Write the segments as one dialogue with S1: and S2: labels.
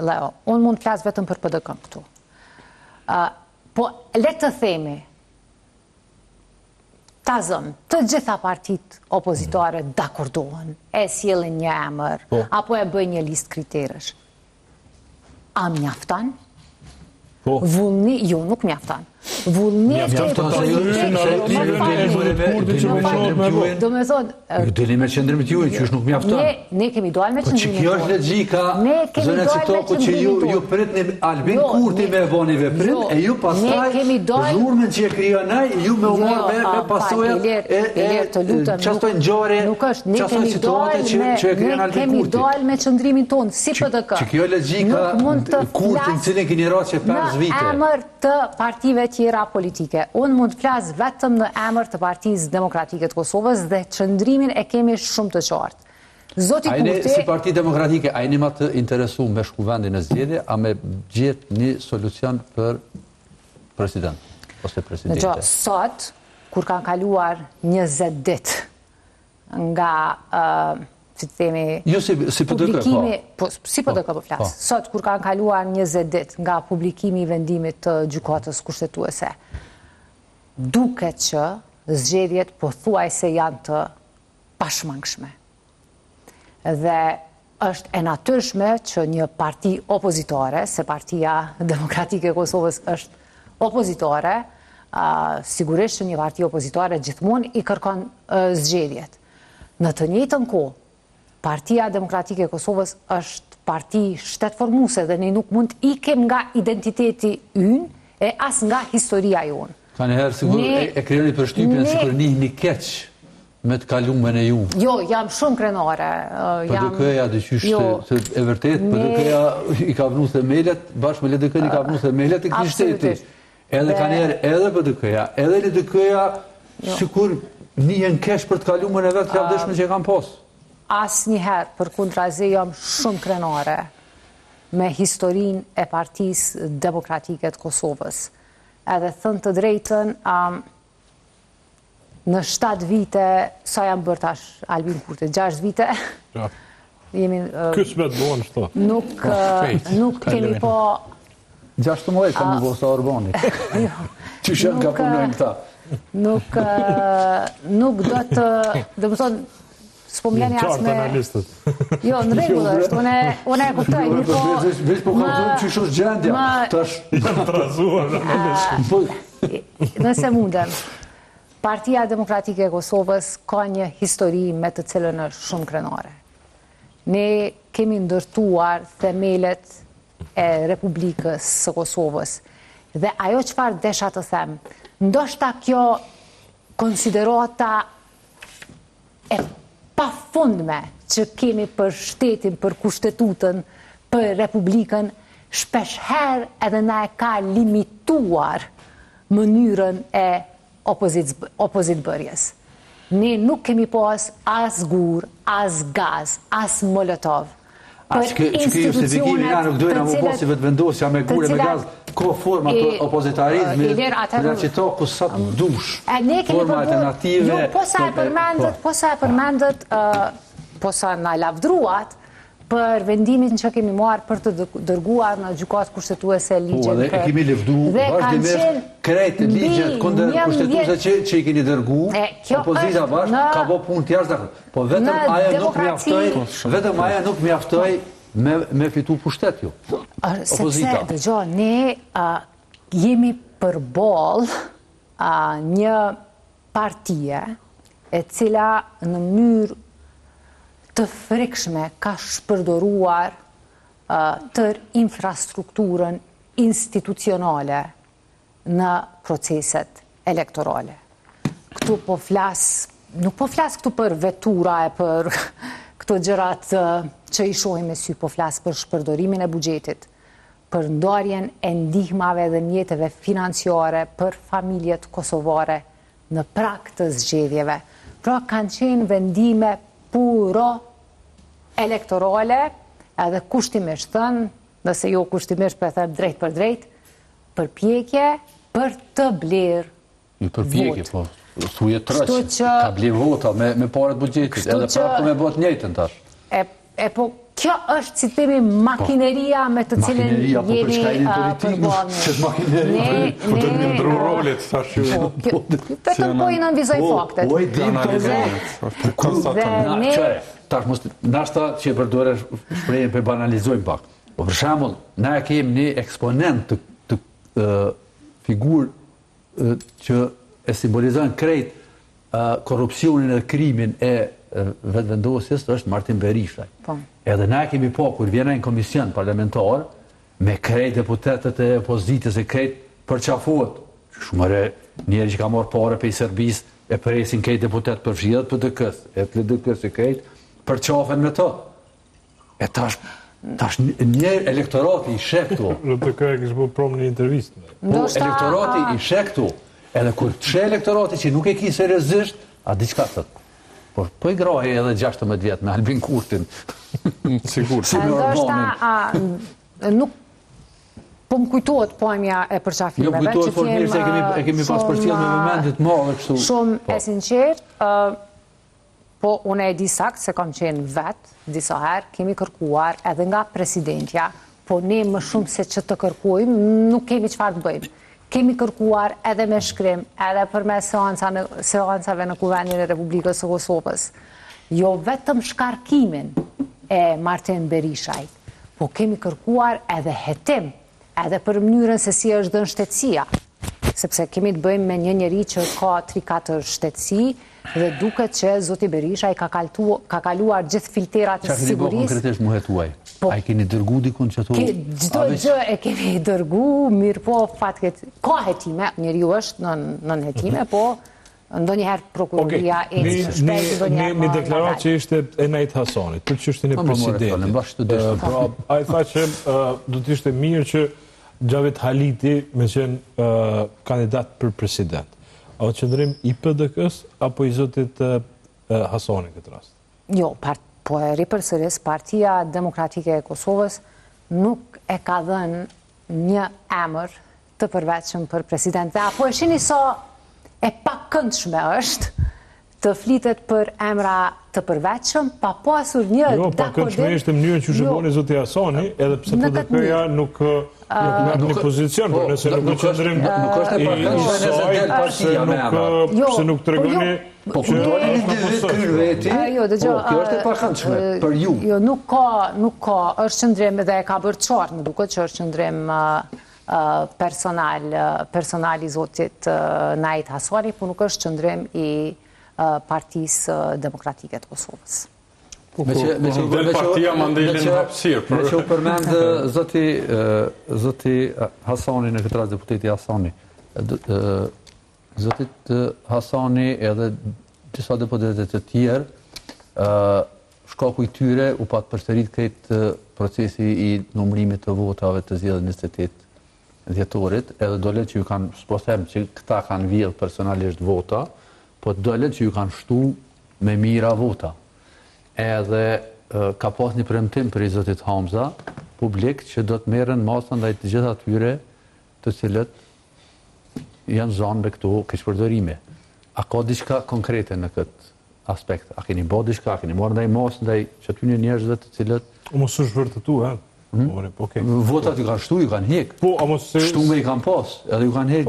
S1: Leo, unë mund të flas vetëm për PDK-n këtu. Po, le të themi, tazëm, të gjitha partit opozitare dakordohen, e sjellin një emër, apo e bëjnë një listë kriterësh. A mjaftan? Vullni, jo, nuk mjaftan. Vullneti do me thonë...
S2: Dili me qëndrimit juaj, që është nuk mjaftan.
S1: Ne kemi dojnë me qëndrimit
S2: tonë. Që kjo është legjika, zënë Citoku, që ju pritni Albin Kurti me voni veprim, e ju pastaj zhurmën që e krionaj, ju me umar me pasojat e qastoj në gjore, qastoj situatet që e krijon Albin Kurti.
S1: Ne kemi dojnë me qëndrimin tonë, si PDK.
S2: Që kjo legjika, Kurti në cilin keni ra që 5 vite.
S1: Në emër të partive tjera politike. Unë mund të flas vetëm në emër të Partisë Demokratike të Kosovës dhe qëndrimin e kemi shumë të qartë. Zoti Kurti...
S2: Si Parti Demokratike, a jeni ma të interesu me shku vendin e zgjedhje, a me gjetë një solucion për president, ose presidente?
S1: Sot, kur kanë kaluar 20 dit nga, si të themi, publikimi... Si PDK po flasë. Sot, kur kanë kaluar 20 dit nga publikimi i vendimit të gjykatës kushtetuese, duket që zgjedhjet pothuajse janë të pashmangshme. Dhe është e natyrshme që një parti opozitore, se Partia Demokratike e Kosovës është opozitore, sigurisht që një parti opozitore gjithmonë i kërkon zgjedhjet. Në të njëjtën kohë, Partia Demokratike e Kosovës është parti shtetformuese dhe ne nuk mund të ikem nga identiteti ynë e as nga historia jonë.
S2: Ka njëherë sigur e krijoni përshtypjen sikur një keq me të kalumen e ju.
S1: Jo, jam shumë krenare.
S2: PDK-ja dyqysh e vërtet, PDK-ja i ka vënë themelet, bashkë me LDK-n i ka vënë themelet e këtij shteti. Edhe ka njëherë edhe PDK-ja, edhe LDK-ja sikur njihen keq për të kalumen e vetë lavdëshme që e kanë pas.
S1: Asnjëherë, përkundrazi, jam shumë krenare me historinë e Partisë Demokratike të Kosovës. Edhe thënë të drejtën, në 7 vite, sa jam bërë tash Albin Kurti, 6 vite,
S3: Kësë me të bonë, shto.
S1: Nuk kemi po...
S2: 6 muaj ka më vosa Orbani. Që shënë ka punojnë këta.
S1: Nuk do të... Dhe më thonë, s'po mleni as me... Jo, në regullë është, une e kuptoj, një po...
S2: Vesh po ka thonë që shosh gjendja, tash...
S1: Nëse mundem, Partia Demokratike e Kosovës ka një histori me të cilën është shumë krenare. Ne kemi ndërtuar themelet e Republikës së Kosovës. Dhe ajo çfarë desha të them, ndoshta kjo konsiderata e pafundme që kemi për shtetin, për kushtetutën, për Republikën, shpeshherë edhe na e ka limituar mënyrën e opozitbërjes. Ne nuk kemi pas as gur, as gaz, as molotov.
S2: Që kjo justifikimi nga nuk dojnë a më posi vetë vendosja me gur e me gaz, ko forma të opozitarizmi, në që to ku sa të dush, forma alternative...
S1: Po sa e përmendet, po sa na lavdruat, për vendimin që kemi marrë për të dërguar në gjykatë kushtetuese ligjen.
S2: E kemi lëvdu vazhdimisht krejt ligjet kundër kushtetuese që i keni dërgu, opozita bashkë, ka bo punë të jashtë, po vetëm aja nuk mjaftoj me fitu pushtet ju.
S1: Sepse, dëgjo, ne jemi përball një partie e cila në mënyrë të frikshme ka shpërdoruar tër infrastrukturën institucionale në proceset elektorale. Këtu po flas, nuk po flas këtu për vetura e për këto gjërat që i shohim me sy, po flas për shpërdorimin e buxhetit, për ndarjen e ndihmave dhe mjeteve financiare për familjet kosovare në prag të zgjedhjeve. Pra kanë qenë vendime puro elektorale, edhe kushtimisht thënë, nëse jo kushtimisht për thëmë drejt për drejt, përpjekje për të blerë vot.
S2: Përpjekje, po, thuje trëqë, ka blerë vota me paret buxhetit, edhe prapë me botë njëjtën tash.
S1: Po, kjo është, si themi, makineria me të cilën jemi përballë. Vetëm po i nënvizoj faktet.
S2: Nashta që përdore shprejnë për banalizojnë pak. Për shembull, na kemi një eksponent të figurë që e simbolizojnë krejt korrupsionin dhe krimin e vetëvendosjes është Martin Berishaj. Edhe na kemi po, kur vjena në komision parlamentar, me krejt deputetët e opozitës e krejt përqafuat. Shumëre njerë që ka marrë pare për i Serbis, e presin krejt deputet për fshidhet për dëkës, e të dëkës e krejt, përqafen me të. E tash njerë elektorati i shektu.
S3: Në të kërë kështë bërë promë një intervistë.
S2: Po, elektorati i shektu. Edhe kur të shë elektorati që nuk e ki seriozisht, a diçka thët. Por, po i grahe edhe 16 vjetë me Albin Kurtin.
S3: Sigur.
S1: Nuk po më kujtohet pojmja e përqafimeve.
S2: Jo, kujtohet fort mirë se e kemi pas përcjell me momentit madhe kështu.
S1: Shumë e sinqert, po unë e di sakt se kam qenë vetë, disa herë, kemi kërkuar edhe nga presidentja, po ne më shumë se që të kërkuim, nuk kemi çfarë të bëjmë. Kemi kërkuar edhe me shkrim, edhe për me seancave në Kuvendin e Republikës së Kosovës. Jo vetëm shkarkimin e Martin Berishajt, po kemi kërkuar edhe hetim, edhe për mënyrën se si është dhënë shtetësia. Sepse kemi të bëjmë me një njeri që ka 3-4 shtetësi, dhe duket që zoti Berishaj ka kaluar gjithë filterat e sigurisë.
S2: Qa keni bo konkretisht mu hetuaj? A i keni dërgu dikun që to...
S1: Gjdo gjë e kemi dërgu, mirë po fatket... Ka hetime, njeri ju është në hetime, po ndonjëherë prokuroria e shpejt, ndonjëherë...
S3: Një deklarat që ishte Enajt Hasanit, për që ishte një presidentit. A i tha që do të ishte mirë që Gjavit Haliti me qenë kandidat për president. A o qëndrim i PDK-s apo i zotit Hasanit këtë rast?
S1: Jo, po e ripërsëris, Partia Demokratike e Kosovës nuk e ka dhënë një emër të përveçëm për president. Dhe apo e shini sa e pakëndshme është të flitet për emra të përveçëm, pa pasur një
S3: dakodim... Jo, pakëndshme ishte mënyrën që shërboni zoti Hasani, edhe pse PDK-ja nuk merr një pozicion, por nëse nuk qëndrim se nuk tregoni
S2: po kur doli një dy kryr veti, kjo është e pakëndshme për ju.
S1: Jo, nuk ka, është qëndrim dhe e ka bërë qartë, më duket që është qëndrim personal i zotit Enajt Hasani, por nuk është qëndrim i Partisë Demokratike të Kosovës.
S3: Partia Mandelin hapësirë.
S2: Me që u përmendë zoti Hasani në këtë rast deputeti Hasani. Zotit Hasani edhe disa deputetet të tjerë, shkaku i tyre u patë përsërit këtë procesi i numërimit të votave të zgjedhjes 28 dhjetorit, edhe dolet që ju kanë, s'po them që këta kanë vjedhë personalisht vota, po dolet që ju kanë shtu me mira vota. Edhe ka pas një premtim për i zotit Hamza, publik, që do të merren masa ndaj të gjitha atyre të cilët janë zonë me këto keqpërdorime. A ka diçka konkrete në këtë aspekt? A keni bërë diçka? A keni marrë ndaj masë ndaj që aty një njerëzve të cilët...
S3: Mos është vërtetu,
S2: Votat ju kanë shtu, ju kanë hek. Shtu me i kanë pas, edhe ju kanë heq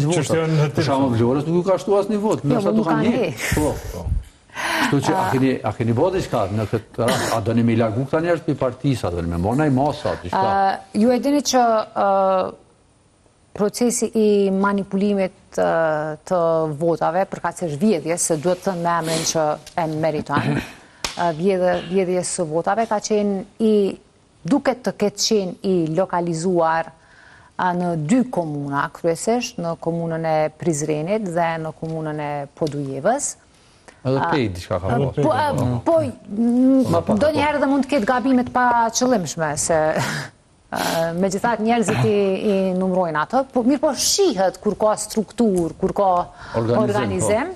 S2: votat. Për shama Vlorës nuk ju ka shtu asë një vot, nështë atë kanë hek. Shtu që a keni bërë diçka në këtë rast, a do një me i largu këta njerëz për partisat, dhe me morë ndaj masat, diçka?
S1: Ju e dini që procesi i manipulimit të votave, përkat se zhvjedhjes, se duhet të me emrin që e meriton, vjedhjes së votave ka qenë i duket të ketë qenë i lokalizuar në 2 komuna kryesisht, në komunën e Prizrenit dhe në komunën e Podujevës.
S2: Edhe pej diçka ka pas.
S1: Po, ndonjëherë dhe mund të ketë gabimet pa qëllimshme, se megjithatë njerëzit i numrojnë atë, po mirë po shihet kur ka strukturë, kur ka organizim.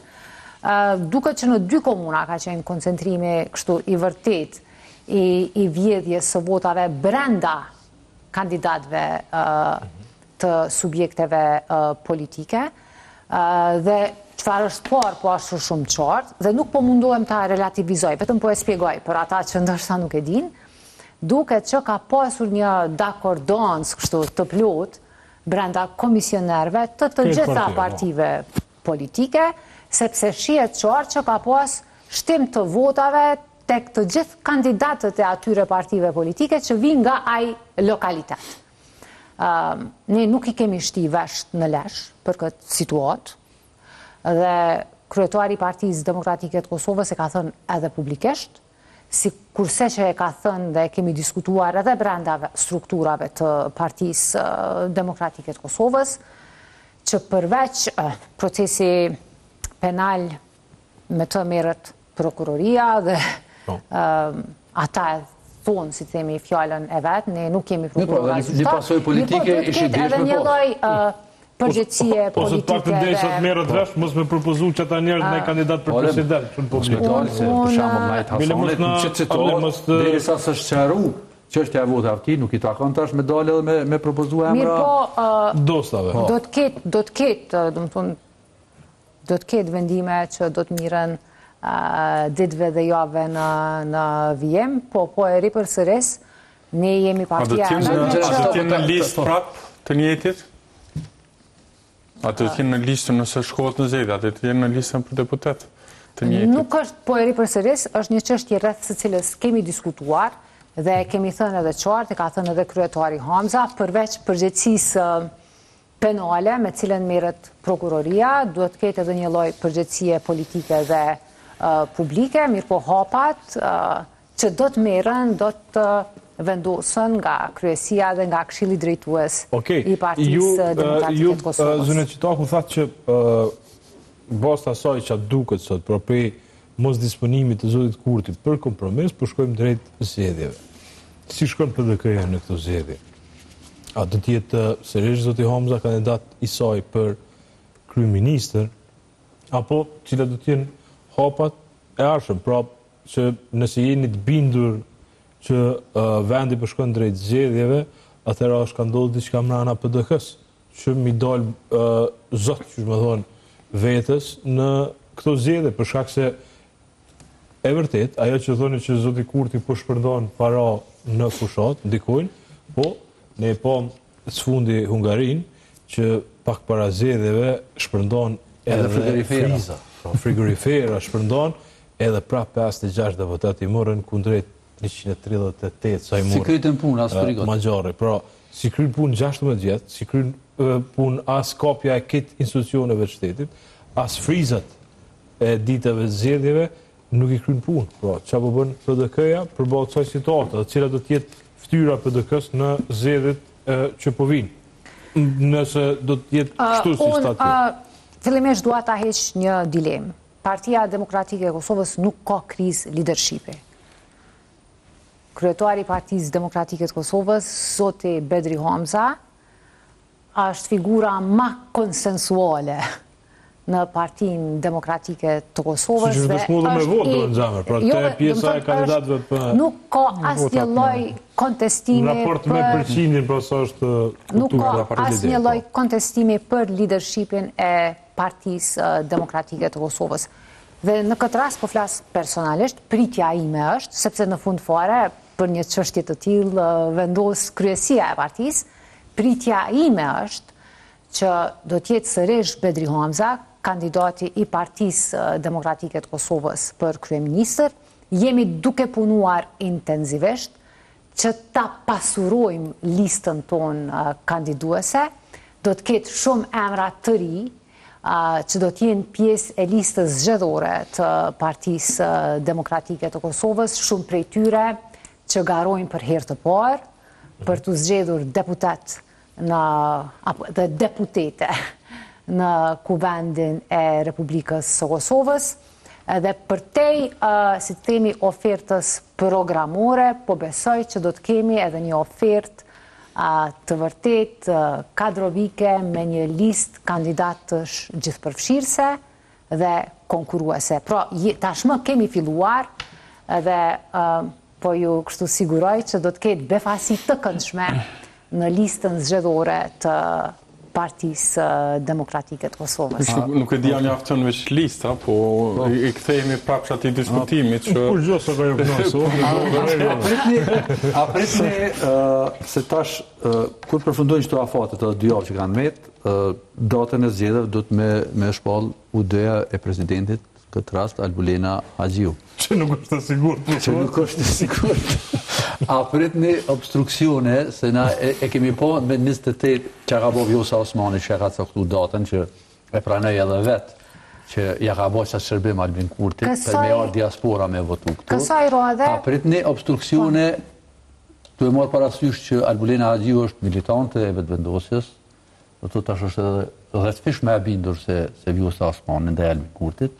S1: Duket që në 2 komuna ka qenë koncentrimi kështu i vërtet i vjedhjes së votave brenda kandidatëve të subjekteve politike dhe çfarë është parë po ashtu shumë qartë dhe nuk po mundohem ta relativizoj, vetëm po e shpjegoj për ata që ndoshta nuk e dinë. duket që ka pasur një dakordans kështu të plot brenda komisionerve të gjitha partive politike, sepse shihet qartë që ka pas shtim të votave tek të gjithë kandidatët e atyre partive politike që vinë nga ai lokalitet. Ne nuk i kemi shti vesh në lesh për këtë situatë, dhe kryetari i Partisë Demokratike të Kosovës e ka thënë edhe publikisht, si kurse që e ka thënë dhe kemi diskutuar edhe brenda strukturave të Partisë Demokratike të Kosovës, që përveç procesi penal me të merret prokuroria dhe ata e thonë, si themi, fjallën e vetë, ne nuk kemi prokurora rezultat.
S2: Një pasojë politike ishi deshme,
S1: edhe një lloj përgjithësie politike.
S3: Ose të pak të ndeshë të merët vesh, mos me propozu që ata njerët me kandidat për president.
S2: Hospitali se për shamë Majt Hasanit, në që citohet, derisa së shqaru, që është ja vota avti, nuk i takon tash me dale dhe me propozu emra
S3: dostave.
S1: Do të ketë vendime që do të miren ditëve dhe jave në vijem, po e ripërsëris, ne jemi partia...
S4: A do t'jenë në listë prap të njetit? A do t'jenë në listë nëse shkohet në zedhe? A do t'jenë në listën për deputet të njetit?
S1: Nuk është, po e ripërsëris, është një çështje rreth së cilës kemi diskutuar dhe kemi thënë edhe qartë, ka thënë edhe kryetari Hamza, përveç përgjegjësisë penale me cilën merret prokuroria, duhet të ketë edhe një lloj përgjegjësie politike dhe publike, mirë po hapat që do të merren, do të vendosën nga kryesia dhe nga këshilli drejtues i Partisë Demokratike të Kosovës.
S3: Zënë Qitaku thatë që basta asaj që duket sot, për prej mos disponimit të zotit Kurti për kompromis, po shkojmë drejt zgjedhjeve. Si shkon PDK-ja në këto zgjedhje? A do t'jetë sërish zoti Hamza kandidat i saj për kryeministër, apo cilat do t'jenë hapat e arshëm, pra që nëse jeni të bindur që vendi po shkon drejt zgjedhjeve, atëherë është ka ndodhur diçka mrena PDK-s, që mi dal zot, që më thonë, vetës në këto zgjedhje, për shkak se e vërtet, ajo që thoni që zoti Kurti po shpërndon para në fushat, ndikojnë, po ne e pam sfundi Hungarin, që pak para zgjedhjeve shpërndon edhe friza. Frigorifera shpërndon, edhe prap 56 deputat i morën kundrejt 138 sa i morën.
S2: Si krytën punë, as frigot.
S3: Magjare, pra, si krynë punë 16 vjetë, si krynë punë as kopja e këtë institucioneve të shtetit, as frizat e ditëve zgjedhjeve, nuk i krynë punë. Pra, që po bën PDK-ja përballë kësaj situate, dhe cila do t'jetë ftyra PDK-s në zgjedhjet që po vinë. Nëse do t'jetë kështu si stati.
S1: Fillimisht dua ta heq një dilemë. Partia Demokratike e Kosovës nuk ka krizë leadershipi. Kryetari i Partisë Demokratike të Kosovës, zoti Bedri Hamza, është figura më konsensuale në Partinë Demokratike të Kosovës.
S3: Si që shpëshmodhe me votë, do në zamër, pra te pjesa e kandidatëve për...
S1: Nuk ka asnjë lloj kontestimi
S3: në raport me përqindjen, pra sa është...
S1: Nuk ka asnjë lloj kontestimi për leadershipin e Partisë Demokratike të Kosovës. Dhe në këtë rast po flas personalisht, pritja ime është, sepse në fund fare për një çështje të tillë vendos kryesia e partisë, pritja ime është që do të jetë sërish Bedri Hamza, kandidati i Partisë Demokratike të Kosovës për kryeministër. Jemi duke punuar intensivisht që ta pasurojmë listën tonë kandiduese. Do të ketë shumë emra të ri që do t'jenë pjesë e listës zgjedhore të Partisë Demokratike të Kosovës, shumë prej tyre që garojnë për herë të parë për të zgjedhur deputet dhe deputete në kuvendin e Republikës së Kosovës, dhe përtej, si të themi, ofertës programore, po besoj që do të kemi edhe një ofertë të vërtet kadrovike me një list kandidatësh gjithëpërfshirëse dhe konkuruese. Pra, tashmë kemi filluar dhe po ju kështu siguroj që do të ketë befasi të këndshme në listën zgjedhore të Partisë Demokratike të Kosovës.
S4: Nuk e dija mjaftën veç lista, po i kthehemi prapë atij diskutimit që
S3: kur gjë s'ka jo knosu.
S2: A pritni se tash kur përfundojnë këto afate të dy javë që kanë met, datën e zgjedhjeve do të me shpall UD-ja e presidentit, këtë rast Albulena Haxhiu.
S3: Që nuk është e sigurt.
S2: Që nuk është e sigurt. A pritni obstruksione, se na e kemi po me 28 që ka bo Vjosa Osmani që ka caktu datën që e pranoj edhe vetë që ja ka bo që shërbim Albin Kurtit për me arë diaspora me votu këtu. A pritni obstruksione të e morë parasysh që Albulena Haxhiu është militante e vetëvendosjes, do të tash është edhe rrethfish me e bindur se Vjosa Osmani ndaj Albin Kurtit,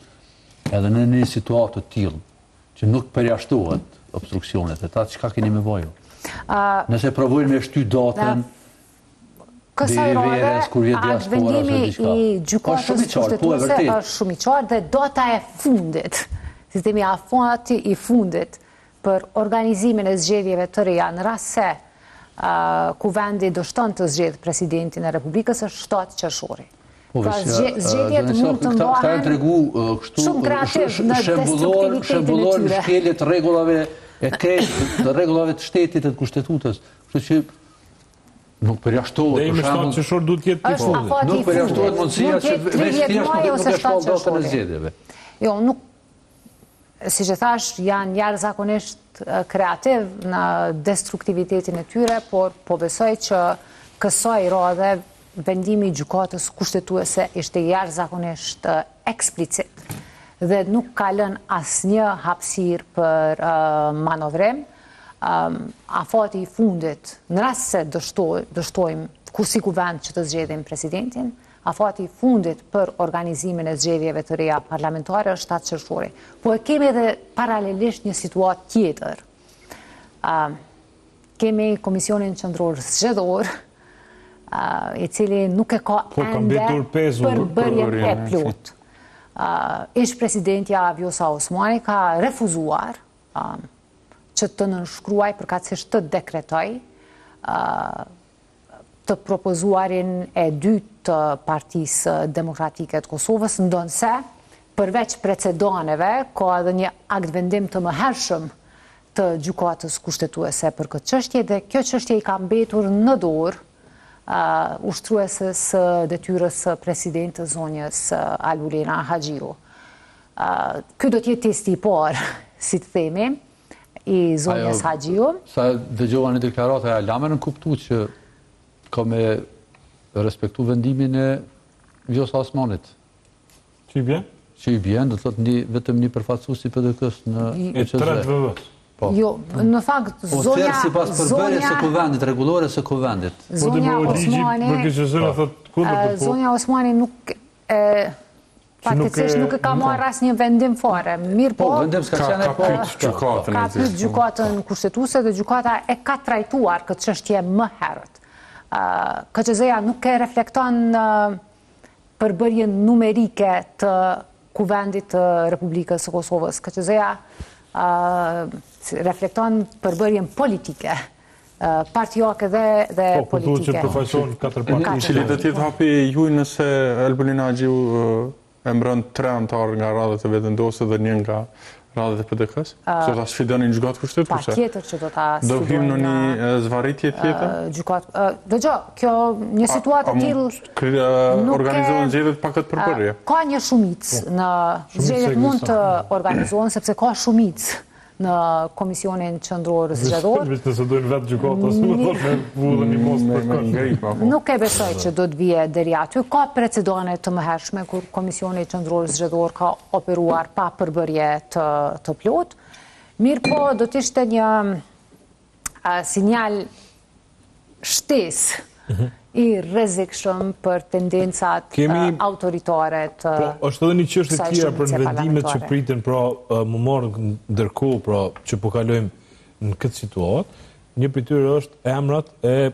S2: edhe në një situatë të tillë që nuk përjashtohet obstruksionet e ta, çka keni me voju? Nëse provojnë me shty datën
S1: kësaj rode, vendimi i gjykatës kushtetuese është shumë i qartë dhe data e fundit, si themi afati i fundit për organizimin e zgjedhjeve të reja në rast se kuvendi dështon të zgjedhë presidentin e Republikës është 7 qershori. Zgjedhjet mund të mbahen shumë kreativ në destruktivitetin e
S2: shembullor
S1: tyre.
S2: Shkelje të rregullave e të rregullave të shtetit e të kushtetutës. Kështu që nuk përjashtohet
S3: për shembull. Dhe qershor duhet të jetë i fundit.
S2: Nuk përjashtohet mundësia që veç thjesht nuk e shpall datën e zgjedhjeve.
S1: Jo, nuk, siç e thash, janë jashtëzakonisht kreativ në destruktivitetin e tyre, por po besoj që kësaj rade vendimi i gjykatës kushtetuese ishte jashtëzakonisht eksplicit dhe nuk ka lënë asnjë hapësirë për manovrim. Afati i fundit, në rast se dështojmë kur si kuvend që të zgjedhim presidentin, afati i fundit për organizimin e zgjedhjeve të reja parlamentare është 7 qershori. Po e kemi edhe paralelisht një situatë tjetër. Kemi Komisionin Qendror Zgjedhor, i cili nuk e ka ende përbërjen e plot. Ish presidentja Vjosa Osmani ka refuzuar që të nënshkruaj përkatësisht të dekretoj të propozuarin e dytë të Partisë Demokratike të Kosovës, ndonse përveç precedoneve ka edhe një akt vendim të mëhershëm të gjykatës kushtetuese për këtë çështje dhe kjo çështje i ka mbetur në dorë ushtrueses detyrës presidentës zonjës Albulena Haxhiu. Ky do të jetë testi i parë, si të themi, i zonjës Haxhiu.
S2: Sa dëgjova në deklarata e Alamën në kuptu që ka me respektu vendimin e Vjosa Osmanit.
S3: Që i bjen?
S2: Që i bjen, do të thotë vetëm një përfaqësues i PDK-s në
S3: ECZ.
S1: Jo, në fakt, zonja...
S2: si pas përbërje së kuvendit, regulore së kuvendit.
S1: Zonja Osmani nuk... Fakticisht nuk e ka marrë asnjë vendim fare. Mirë po... Ka pyet gjykatën kushtetuese dhe gjykata e ka trajtuar këtë çështje më herët. KQZ-ja nuk e reflekton përbërjen numerike të kuvendit të Republikës së Kosovës. KQZ-ja reflekton përbërjen politike, partijake dhe politike.
S4: Cili do t'jetë hapi juaj nëse Albulena Haxhiu e mbron 3 anëtar nga radhët e vetëvendosjes dhe 1 nga radhët e PDK-s? Do ta sfidonin gjykatë kushtetuese?
S1: Patjetër që do ta sfidojnë.
S4: Do hymë në një zvarritje tjetër?
S1: Dëgjoj, kjo një situatë e tillë
S4: organizohen zgjedhjet pa këtë përbërje.
S1: Ka një shumicë në zgjedhjet mund të organizohen sepse ka shumicë në Komisionin Qendror Zgjedhor.
S3: Nëse dojnë vetë gjykatës,
S1: nuk e besoj që do të vije deri aty. Ka precedone të mëhershme kur Komisioni Qendror Zgjedhor ka operuar pa përbërje të plot. Mirë po, do të ishte një sinjal shtesë i rrezikshëm për tendencat autoritare të
S3: Po, është edhe një çështje tjetër për vendimet që priten, pra më marrë ndërkohë, pra që po kalojmë në këtë situatë. Një prej tyre është emrat e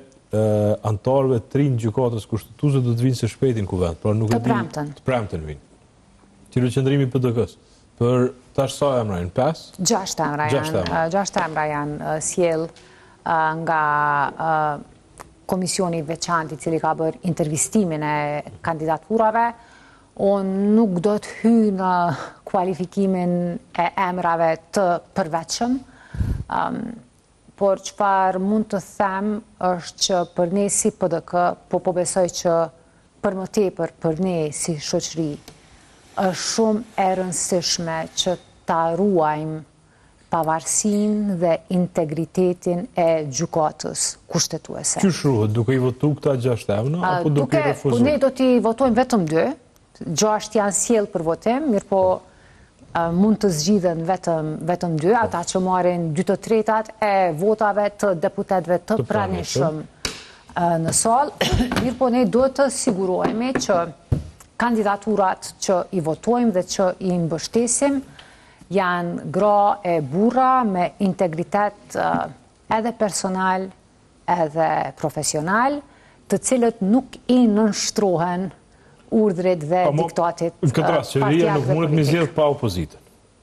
S3: anëtarëve të rinj gjykatës kushtetuese do të vinë së shpejti në kuvend, pra nuk e di të premten vinë. Qendrimi i PDK-s. Për tash sa emra janë? 5?
S1: 6 emra janë sjell nga komisioni veçantë I cili ka bërë intervistimin e kandidaturave, unë nuk do të hy në kualifikimin e emrave të përveçëm, por çfarë mund të them është që për ne si PDK, po besoj që për më tepër për ne si shoqëri, është shumë e rëndësishme që ta ruajmë pavarësinë dhe integritetin e gjykatës kushtetuese.
S3: Qysh ruhet, duke I votu këta 6 emra, apo duke I refuzuar?
S1: Ne do t'i votojmë vetëm 2, 6 janë sjellë për votim, mirë po mund të zgjidhen vetëm 2, ata që marrin 2/3 e votave të deputetëve të pranishëm në salë, mirë po ne do të sigurohemi që kandidaturat që I votojmë dhe që I mbështesim janë gra e burra me integritet edhe personal edhe profesional, të cilët nuk I nënshtrohen urdhrit dhe diktatit
S3: Këtë rast, qeveria nuk mundet me zgjedh pa opozitë.